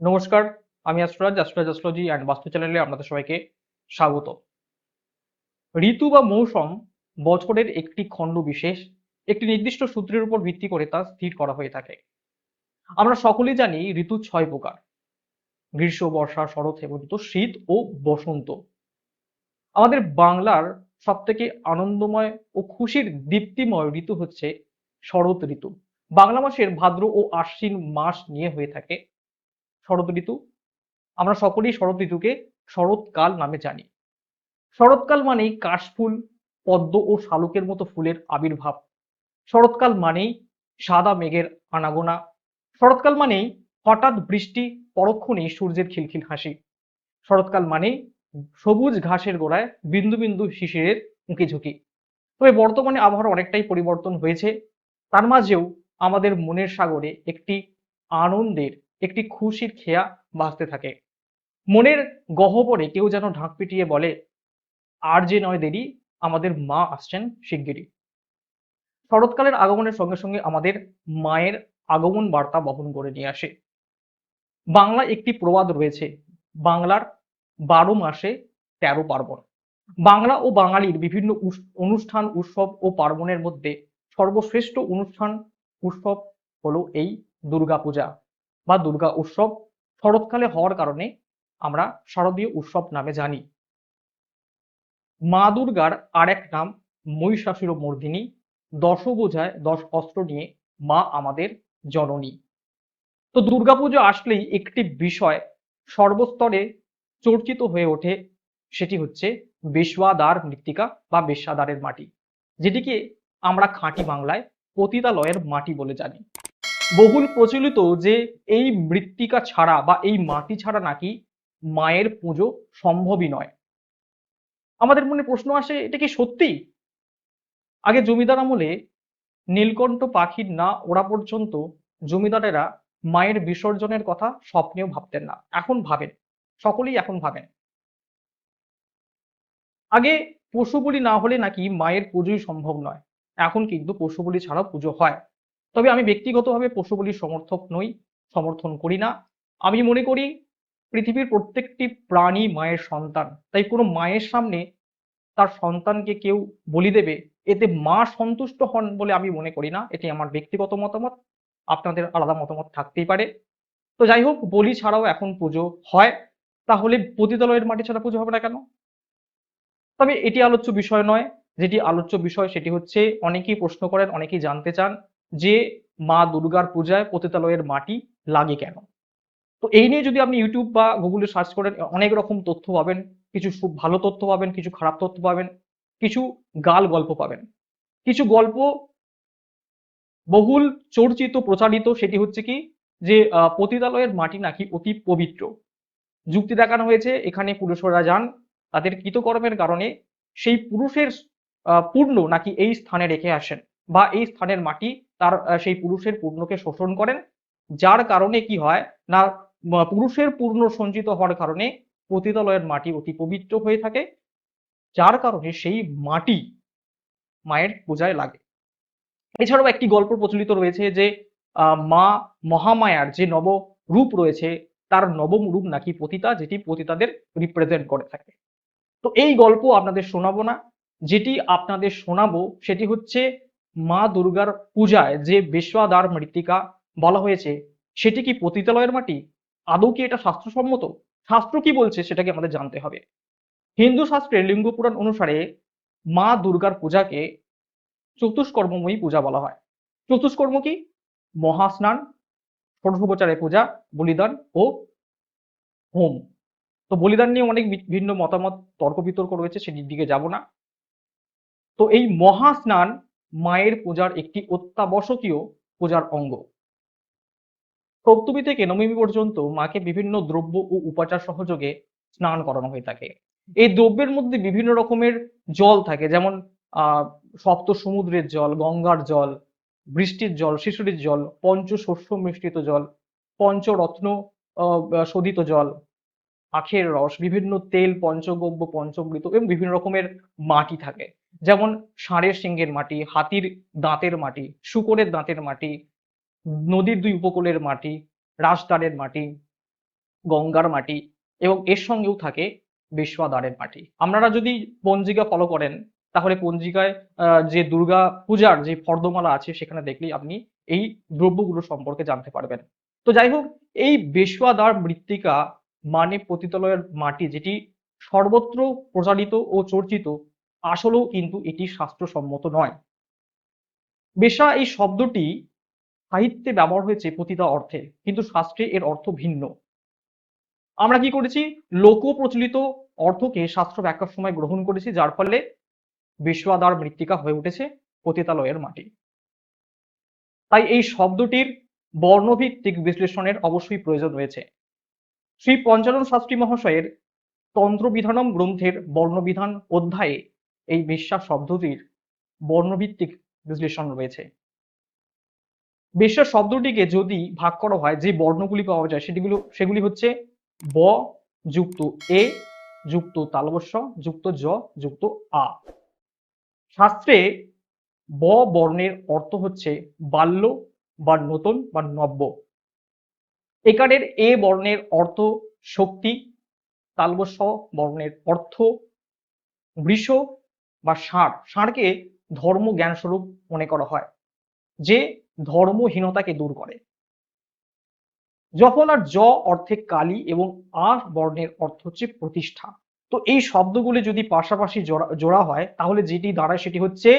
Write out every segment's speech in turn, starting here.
নমস্কার, আমি astrology and বাস্তু চ্যানেলে আপনাদের সবাইকে স্বাগত। ঋতু বা মৌসুম বছরের একটি খণ্ড বিশেষ, একটি নির্দিষ্ট সূত্রের উপর ভিত্তি করে তা স্থির করা হয়ে থাকে। আমরা সকলেই জানি ঋতু ৬ প্রকার: গ্রীষ্ম, বর্ষা, শরৎ, হেমন্ত, শীত ও বসন্ত। আমাদের বাংলার সবথেকে আনন্দময় ও খুশির দীপ্তিময় ঋতু হচ্ছে শরৎ ঋতু। বাংলা মাসের ভাদ্র ও আশ্বিন মাস নিয়ে হয়ে থাকে শরৎ ঋতু। আমরা সকলেই শরৎ ঋতুকে শরৎকাল নামে জানি। শরৎকাল মানেই কাশফুল, পদ্ম ও শালুকের মতো ফুলের আবির্ভাব। শরৎকাল মানেই সাদা মেঘের আনাগোনা। শরৎকাল মানেই হঠাৎ বৃষ্টি, পরক্ষণেই সূর্যের খিলখিল হাসি। শরৎকাল মানেই সবুজ ঘাসের গোড়ায় বিন্দু বিন্দু শিশিরের উঁকিঝুঁকি। তবে বর্তমানে আবহাওয়ার অনেকটাই পরিবর্তন হয়েছে। তার মাঝেও আমাদের মনের সাগরে একটি আনন্দের, একটি খুশির খেয়া ভাসতে থাকে। মনের গহ্বরে কেউ যেন ঢাক পিটিয়ে বলে, আর যে নয় দেরি, আমাদের মা আসছেন শিগগিরই। শরৎকালের আগমনের সঙ্গে সঙ্গে আমাদের মায়ের আগমন বার্তা বহন করে নিয়ে আসে। বাংলায় একটি প্রবাদ রয়েছে, বাংলার ১২ মাসে ১৩ পার্বণ। বাংলা ও বাঙালির বিভিন্ন অনুষ্ঠান, উৎসব ও পার্বণের মধ্যে সর্বশ্রেষ্ঠ অনুষ্ঠান, উৎসব হলো এই দুর্গাপূজা বা দুর্গা উৎসব। শরৎকালে হওয়ার কারণে আমরা শারদীয় উৎসব নামে জানি। মা দুর্গার আরেক নাম মহিষাসুরমর্দিনী। দশভুজায় ১০ অস্ত্র নিয়ে মা আমাদের জননী। তো দুর্গাপুজো আসলেই একটি বিষয় সর্বস্তরে চর্চিত হয়ে ওঠে, সেটি হচ্ছে বেশুয়াদার মৃত্তিকা বা বেশ্যাদারের মাটি, যেটিকে আমরা খাঁটি বাংলায় পতিতালয়ের মাটি বলে জানি। বহুল প্রচলিত যে এই মৃত্তিকা ছাড়া বা এই মাটি ছাড়া নাকি মায়ের পুজো সম্ভবই নয়। আমাদের মনে প্রশ্ন আসে, এটা কি সত্যি? আগে জমিদার আমলে নীলকণ্ঠ পাখির না ওড়া পর্যন্ত জমিদারেরা মায়ের বিসর্জনের কথা স্বপ্নেও ভাবতেন না। এখন ভাবেন, সকলেই এখন ভাবেন। আগে পশু বলি না হলে নাকি মায়ের পুজোই সম্ভব নয়। এখন কিন্তু পশু বলি ছাড়াও পুজো হয়। তবে আমি ব্যক্তিগতভাবে পশু বলির সমর্থক নই, সমর্থন করি না। আমি মনে করি পৃথিবীর প্রত্যেকটি প্রাণী মায়ের সন্তান। তাই কোনো মায়ের সামনে তার সন্তানকে কেউ বলি দেবে, এতে মা সন্তুষ্ট হন বলে আমি মনে করি না। এটি আমার ব্যক্তিগত মতামত। আপনাদের আলাদা মতামত থাকতেই পারে। তো যাই হোক, বলি ছাড়াও এখন পুজো হয়। তাহলে পতিতালয়ের মাটি ছাড়া পুজো হবে না কেন? তবে এটি আলোচ্য বিষয় নয়। যেটি আলোচ্য বিষয় সেটি হচ্ছে, অনেকেই প্রশ্ন করেন, অনেকেই জানতে চান যে মা দুর্গার পূজায় পতিতালয়ের মাটি লাগে কেন? তো এই নিয়ে যদি আপনি ইউটিউব বা গুগলে সার্চ করেন, অনেক রকম তথ্য পাবেন। কিছু খুব ভালো তথ্য পাবেন, কিছু খারাপ তথ্য পাবেন, কিছু গাল গল্প পাবেন। কিছু গল্প বহুল চর্চিত, প্রচারিত, সেটি হচ্ছে কি, যে পতিতালয়ের মাটি নাকি অতি পবিত্র। যুক্তি দেখানো হয়েছে, এখানে পুরুষরা যান, তাদের কৃতকর্মের কারণে সেই পুরুষের পুণ্য নাকি এই স্থানে রেখে আসেন, বা এই স্থানের মাটি তার সেই পুরুষের পুণ্যকে শোষণ করেন। যার কারণে কি হয় না, পুরুষের পুণ্য সঞ্চিত হওয়ার কারণে পতিতালয়ের মাটি অতি পবিত্র হয়ে থাকে। যার কারণে সেই মাটি মায়ের পূজায় লাগে। এছাড়াও একটি গল্প প্রচলিত রয়েছে যে মা মহামায়ার যে নব রূপ রয়েছে, তার নবম রূপ নাকি পতিতা, যেটি পতিতাদের রিপ্রেজেন্ট করে থাকে। তো এই গল্প আপনাদের শোনাবো না। যেটি আপনাদের শোনাবো সেটি হচ্ছে, মা দুর্গার পূজায় যে বেশ্যাদার মৃত্তিকা বলা হয়েছে, সেটি কি পতিতালয়ের মাটি? আদৌ কি এটা শাস্ত্রসম্মত? শাস্ত্র কি বলছে সেটাকে আমাদের জানতে হবে। হিন্দু শাস্ত্রে লিঙ্গ পুরাণ অনুসারে মা দুর্গার পূজাকে চতুষ্কর্মময়ী পূজা বলা হয়। চতুষ্কর্ম কি? মহাস্নান, ষোড়শোপচারে পূজা, বলিদান ও হোম। তো বলিদান নিয়ে অনেক ভিন্ন মতামত, তর্ক বিতর্ক রয়েছে, সেটির দিকে যাব না। তো এই মহাস্নান মায়ের পূজার একটি অত্যাবশ্যকীয় পূজার অঙ্গ। সপ্তমী থেকে নবমী পর্যন্ত মাকে বিভিন্ন দ্রব্য ও উপাচার সহযোগে স্নান করানো হয়ে থাকে। এই দ্রব্যের মধ্যে বিভিন্ন রকমের জল থাকে, যেমন আহ সপ্ত সমুদ্রের জল, গঙ্গার জল, বৃষ্টির জল, শিশুরির জল, পঞ্চশস্য মিশ্রিত জল, পঞ্চরত্ন শোধিত জল, আখের রস, বিভিন্ন তেল, পঞ্চগব্য, পঞ্চমৃত এবং বিভিন্ন রকমের মাটি থাকে। যেমন ষাঁড়ের শিংয়ের মাটি, হাতির দাঁতের মাটি, শূকরের দাঁতের মাটি, নদীর দুই উপকূলের মাটি, রাজস্থানের মাটি, গঙ্গার মাটি এবং এর সঙ্গেও থাকে বেশওয়াদারের মাটি। আপনারা যদি পঞ্জিকা ফলো করেন তাহলে পঞ্জিকায় যে দুর্গা পূজার যে ফর্দমালা আছে সেখানে দেখলেই আপনি এই দ্রব্যগুলো সম্পর্কে জানতে পারবেন। তো যাই হোক, এই বেশওয়াদার মৃত্তিকা মানে পতিতালয়ের মাটি যেটি সর্বত্র প্রচারিত ও চর্চিত, আসলেও কিন্তু এটি শাস্ত্রসম্মত নয়। বেশ্যা এই শব্দটি সাহিত্যে ব্যবহার হয়েছে পতিতা অর্থে, কিন্তু শাস্ত্রে এর অর্থ ভিন্ন। আমরা কি করেছি, লোক প্রচলিত অর্থকে শাস্ত্র ব্যাখ্যার সময় গ্রহণ করেছি, যার ফলে বেশওয়াদার মৃত্তিকা হয়ে উঠেছে পতিতালয়ের মাটি। তাই এই শব্দটির বর্ণভিত্তিক বিশ্লেষণের অবশ্যই প্রয়োজন রয়েছে। শ্রী পঞ্চানন শাস্ত্রী মহাশয়ের তন্ত্রবিধানম গ্রন্থের বর্ণবিধান অধ্যায়ে এই বেশ্যা শব্দটির বর্ণভিত্তিক বিশ্লেষণ রয়েছে। বেশ্যা শব্দটিকে যদি ভাগ করা হয়, যে বর্ণগুলি পাওয়া যায় সেগুলি হচ্ছে ব যুক্ত এ যুক্ত তালবস্য যুক্ত জ যুক্ত আ। শাস্ত্রে ব বর্ণের অর্থ হচ্ছে বাল্য বা নতুন বা নব্য। একারের এ বর্ণের অর্থ শক্তি, তালবস্য বর্ণের অর্থ বৃষ বা ষাঁড়। ষাঁড়কে ধর্ম জ্ঞান স্বরূপ মনে করা হয়, যে ধর্মহীনতাকে দূর করে। জফলার জ অর্থে কালী এবং আ বর্ণের অর্থ হচ্ছে প্রতিষ্ঠা। তো এই শব্দগুলি যদি পাশাপাশি জোড়া হয় তাহলে যেটি দাঁড়ায় সেটি হচ্ছে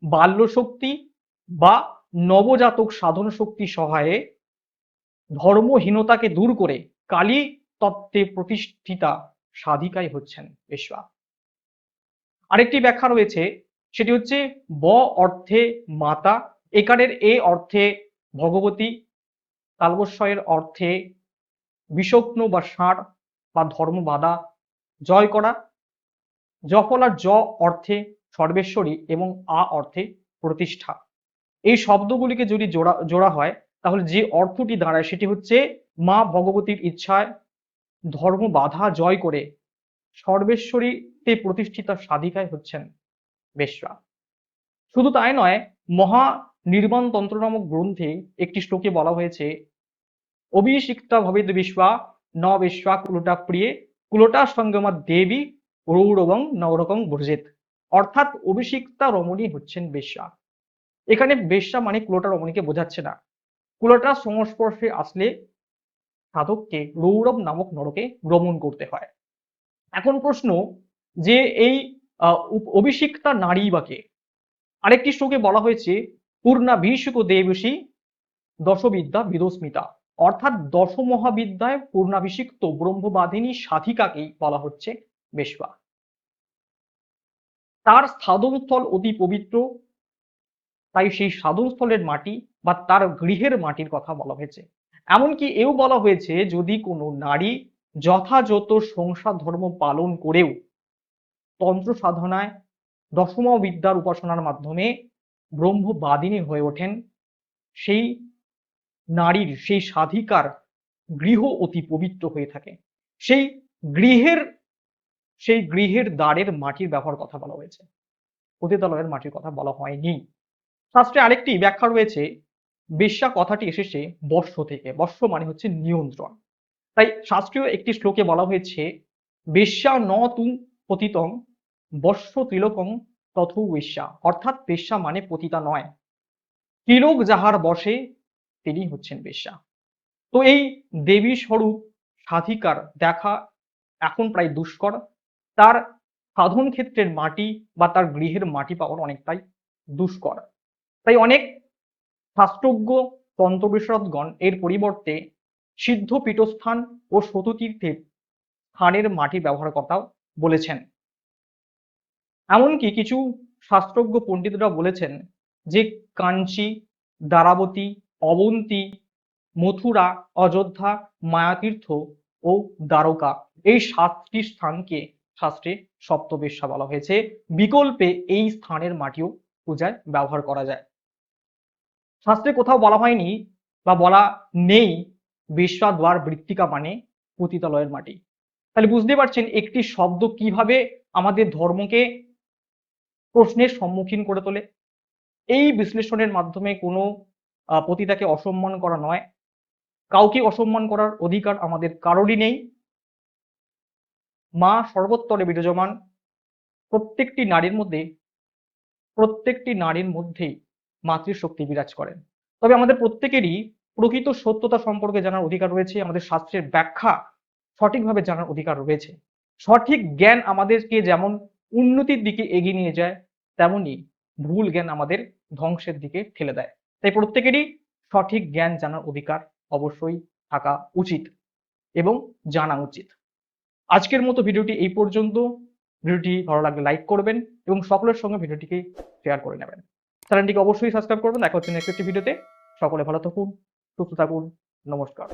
বাল্য শক্তি বা নবজাতক সাধন শক্তি সহায়ে ধর্মহীনতাকে দূর করে কালী তত্ত্বে প্রতিষ্ঠিতা সাধিকাই হচ্ছেন বেশ্যা। আরেকটি ব্যাখ্যা রয়েছে, সেটি হচ্ছে ব অর্থে মাতা, একারের এ অর্থে ভগবতী, তালবস্যের অর্থে বিষগ্ন বা ষাঁড় বা ধর্মবাধা জয় করা, জফলার জ অর্থে সর্বেশ্বরী এবং আ অর্থে প্রতিষ্ঠা। এই শব্দগুলিকে যদি জোড়া হয় তাহলে যে অর্থটি দাঁড়ায় সেটি হচ্ছে মা ভগবতীর ইচ্ছায় ধর্ম বাধা জয় করে সর্বেশ্বরীতে প্রতিষ্ঠিতা সাধিকায় হচ্ছেন বেশ্যা। শুধু তাই নয়, মহা নির্বাণ তন্ত্র নামক গ্রন্থে একটি শ্লোকে বলা হয়েছে, অভিষিক্তা ভবেদ বিশ্বা ন বিশ্বা কুলটা প্রিয়ে কুলটা সঙ্গমা দেবী রৌরবং নরকং বর্জেত। অর্থাৎ অভিষিক্তা রমণী হচ্ছেন বেশ্যা। এখানে বেশ্যা মানে কুলটা রমণীকে বোঝাচ্ছে না। কুলটার সংস্পর্শে আসলে সাধককে রৌরব নামক নরকে ভ্রমণ করতে হয়। এখন প্রশ্ন, যে এই অভিষিক্তা নারী বা কে? আরেকটি শ্লোকে বলা হয়েছে, পূর্ণাভিষেক দেবসী দশবিদ্যা বিদস্মিতা। অর্থাৎ দশ মহাবিদ্যায় পূর্ণাভিষিক্ত ব্রহ্মবাদিনী সাধিকাকেই বলা হচ্ছে বেশ্যা। তার সাধনস্থল অতি পবিত্র, তাই সেই সাধনস্থলের মাটি বা তার গৃহের মাটির কথা বলা হয়েছে। এমনকি এও বলা হয়েছে, যদি কোনো নারী যথাযথ সংসার ধর্ম পালন করেও তন্ত্র সাধনায় দশম বিদ্যার উপাসনার মাধ্যমে ব্রহ্মবাদিনী হয়ে ওঠেন, সেই নারীর, সেই সাধিকার গৃহ অতি পবিত্র হয়ে থাকে। সেই গৃহের দ্বারের মাটির ব্যবহার কথা বলা হয়েছে, পতিতালয়ের মাটির কথা বলা হয়নি। শাস্ত্রে আরেকটি ব্যাখ্যা রয়েছে, বেশ্যা কথাটি এসেছে বর্ষ থেকে। বর্ষ মানে হচ্ছে নিয়ন্ত্রণ। তাই শাস্ত্রীয় একটি শ্লোকে বলা হয়েছে, বেশ্যা ন তু পতিতং বর্ষ ত্রিলোকং তথৌ বেশ্যা। অর্থাৎ বেশ্যা মানে পতিতা নয়, ত্রিলোক যাহার বসে তিনি হচ্ছেন বেশ্যা। তো এই দেবী স্বরূপ সাধিকার দেখা এখন প্রায় দুষ্কর। তার সাধন ক্ষেত্রের মাটি বা তার গৃহের মাটি পাওয়ার অনেকটাই দুষ্কর। তাই অনেক শাস্ত্রজ্ঞ তন্ত্র বিশারদগণ এর পরিবর্তে সিদ্ধ পীঠস্থান ও শততীর্থের স্থানের মাটি ব্যবহার কথাও বলেছেন। এমনকি কিছু শাস্ত্রজ্ঞ পণ্ডিতরা বলেছেন যে কাঞ্চি, দ্বারাবতী, অবন্তী, মথুরা, অযোধ্যা, মায়াতীর্থ ও দ্বারকা এই 7টি স্থানকে শাস্ত্রে সপ্তবেশ্যা বলা হয়েছে। বিকল্পে এই স্থানের মাটিও পূজায় ব্যবহার করা যায়। শাস্ত্রে কোথাও বলা হয়নি বা বলা নেই বেশ্যাদ্বার মৃত্তিকা মানে পতিতালয়ের মাটি। তাহলে বুঝতে পারছেন একটি শব্দ কিভাবে আমাদের ধর্মকে প্রশ্নের সম্মুখীন করে তোলে। এই বিশ্লেষণের মাধ্যমে কোনো পতিতাকে অসম্মান করা নয়, কাউকে অসম্মান করার অধিকার আমাদের কারোরই নেই। মা সর্বত্তরে বিরাজমান। প্রত্যেকটি নারীর মধ্যেই মাতৃশক্তি বিরাজ করেন। তবে আমাদের প্রত্যেকেরই প্রকৃত সত্যতা সম্পর্কে জানার অধিকার রয়েছে, আমাদের শাস্ত্রের ব্যাখ্যা সঠিকভাবে জানার অধিকার রয়েছে। সঠিক জ্ঞান আমাদেরকে যেমন উন্নতির দিকে এগিয়ে নিয়ে যায়, তেমনি ভুল জ্ঞান আমাদের ধ্বংসের দিকে ঠেলে দেয়। তাই প্রত্যেকেরই সঠিক জ্ঞান জানার অধিকার অবশ্যই থাকা উচিত এবং জানা উচিত। আজকের মতো ভিডিওটি এই পর্যন্ত। ভিডিওটি ভালো লাগলে লাইক করবেন এবং সকলের সঙ্গে ভিডিওটিকে শেয়ার করে নেবেন। চ্যানেলটিকে অবশ্যই সাবস্ক্রাইব করবেন। দেখা হচ্ছে নেক্সট একটি ভিডিওতে। সকলে ভালো থাকুন, সুস্থ থাকুন। নমস্কার।